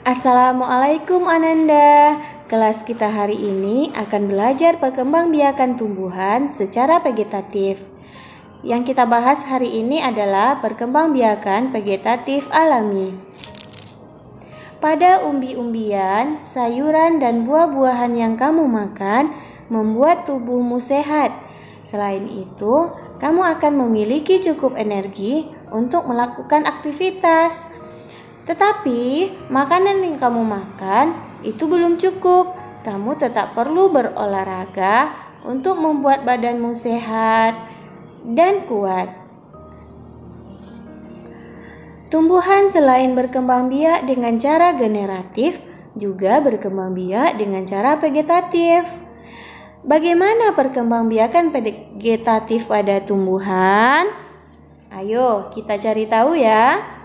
Assalamualaikum Ananda. Kelas kita hari ini akan belajar perkembangbiakan tumbuhan secara vegetatif. Yang kita bahas hari ini adalah perkembangbiakan vegetatif alami. Pada umbi-umbian, sayuran dan buah-buahan yang kamu makan membuat tubuhmu sehat. Selain itu, kamu akan memiliki cukup energi untuk melakukan aktivitas. Tetapi, makanan yang kamu makan itu belum cukup. Kamu tetap perlu berolahraga untuk membuat badanmu sehat dan kuat. Tumbuhan selain berkembang biak dengan cara generatif, juga berkembang biak dengan cara vegetatif. Bagaimana perkembangbiakan vegetatif pada tumbuhan? Ayo kita cari tahu ya.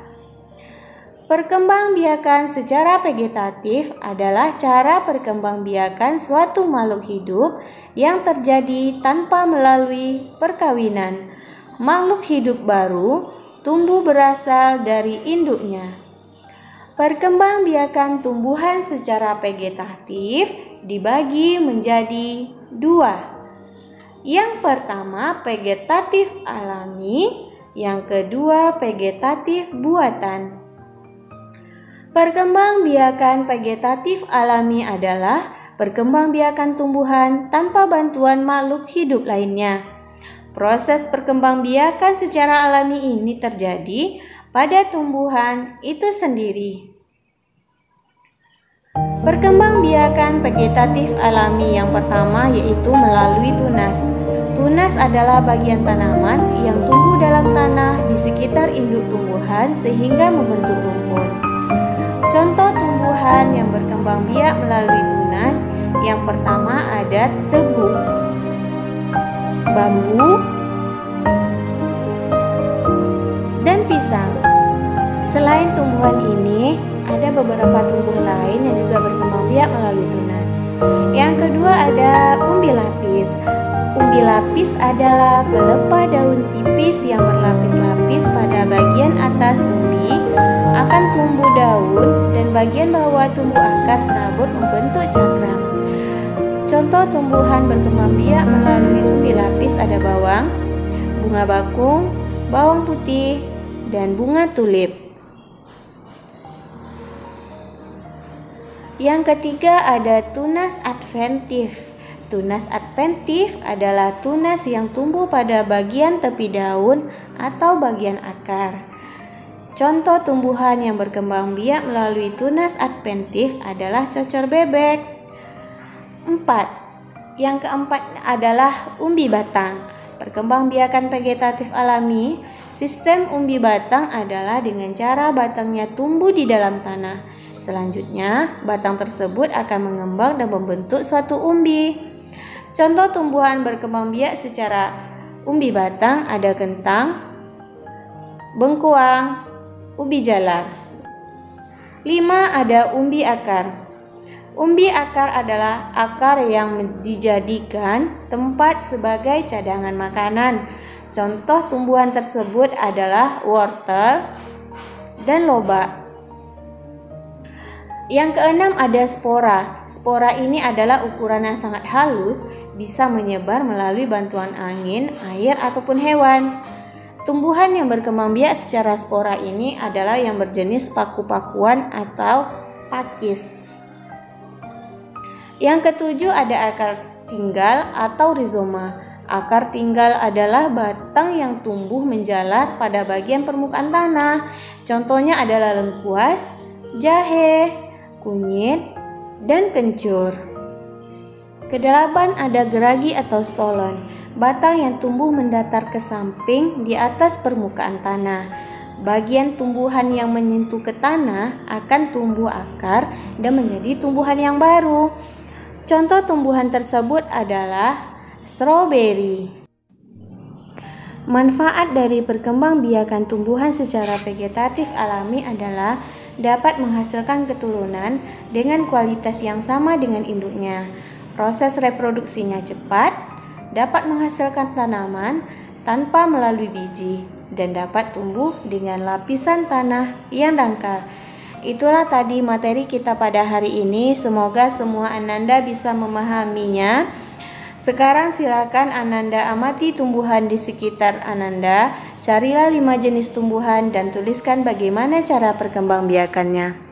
Perkembangbiakan secara vegetatif adalah cara perkembangbiakan suatu makhluk hidup yang terjadi tanpa melalui perkawinan. Makhluk hidup baru tumbuh berasal dari induknya. Perkembangbiakan tumbuhan secara vegetatif dibagi menjadi dua. Yang pertama vegetatif alami, yang kedua vegetatif buatan. Perkembangbiakan vegetatif alami adalah perkembangbiakan tumbuhan tanpa bantuan makhluk hidup lainnya. Proses perkembangbiakan secara alami ini terjadi pada tumbuhan itu sendiri. Perkembangbiakan vegetatif alami yang pertama yaitu melalui tunas. Tunas adalah bagian tanaman yang tumbuh dalam tanah di sekitar induk tumbuhan sehingga membentuk rumput. Contoh tumbuhan yang berkembang biak melalui tunas, yang pertama ada tebu, bambu, dan pisang. Selain tumbuhan ini, ada beberapa tumbuhan lain yang juga berkembang biak melalui tunas. Yang kedua ada umbi lapis. Umbi lapis adalah pelepah daun tipis yang berlapis-lapis pada bagian atas umbi akan tumbuh daun dan bagian bawah tumbuh akar serabut membentuk cakram. Contoh tumbuhan berkembang biak melalui umbi lapis ada bawang, bunga bakung, bawang putih, dan bunga tulip. Yang ketiga ada tunas adventif. Tunas adventif adalah tunas yang tumbuh pada bagian tepi daun atau bagian akar. Contoh tumbuhan yang berkembang biak melalui tunas adventif adalah cocor bebek. 4. Yang keempat adalah umbi batang. Perkembangbiakan vegetatif alami, sistem umbi batang adalah dengan cara batangnya tumbuh di dalam tanah. Selanjutnya, batang tersebut akan mengembang dan membentuk suatu umbi. Contoh tumbuhan berkembang biak secara umbi batang ada kentang, bengkuang, ubi jalar. 5. Ada umbi akar. Umbi akar adalah akar yang dijadikan tempat sebagai cadangan makanan. Contoh tumbuhan tersebut adalah wortel dan lobak. Yang keenam ada spora. Spora ini adalah ukuran yang sangat halus, bisa menyebar melalui bantuan angin, air, ataupun hewan. Tumbuhan yang berkembang biak secara spora ini adalah yang berjenis paku-pakuan atau pakis. Yang ketujuh ada akar tinggal atau rizoma. Akar tinggal adalah batang yang tumbuh menjalar pada bagian permukaan tanah. Contohnya adalah lengkuas, jahe, kunyit, dan kencur. Kedelapan ada geragi atau stolon, batang yang tumbuh mendatar ke samping di atas permukaan tanah. Bagian tumbuhan yang menyentuh ke tanah akan tumbuh akar dan menjadi tumbuhan yang baru. Contoh tumbuhan tersebut adalah stroberi. Manfaat dari perkembangbiakan tumbuhan secara vegetatif alami adalah dapat menghasilkan keturunan dengan kualitas yang sama dengan induknya. Proses reproduksinya cepat, dapat menghasilkan tanaman tanpa melalui biji, dan dapat tumbuh dengan lapisan tanah yang dangkal. Itulah tadi materi kita pada hari ini. Semoga semua Ananda bisa memahaminya. Sekarang silakan Ananda amati tumbuhan di sekitar Ananda. Carilah 5 jenis tumbuhan dan tuliskan bagaimana cara perkembangbiakannya.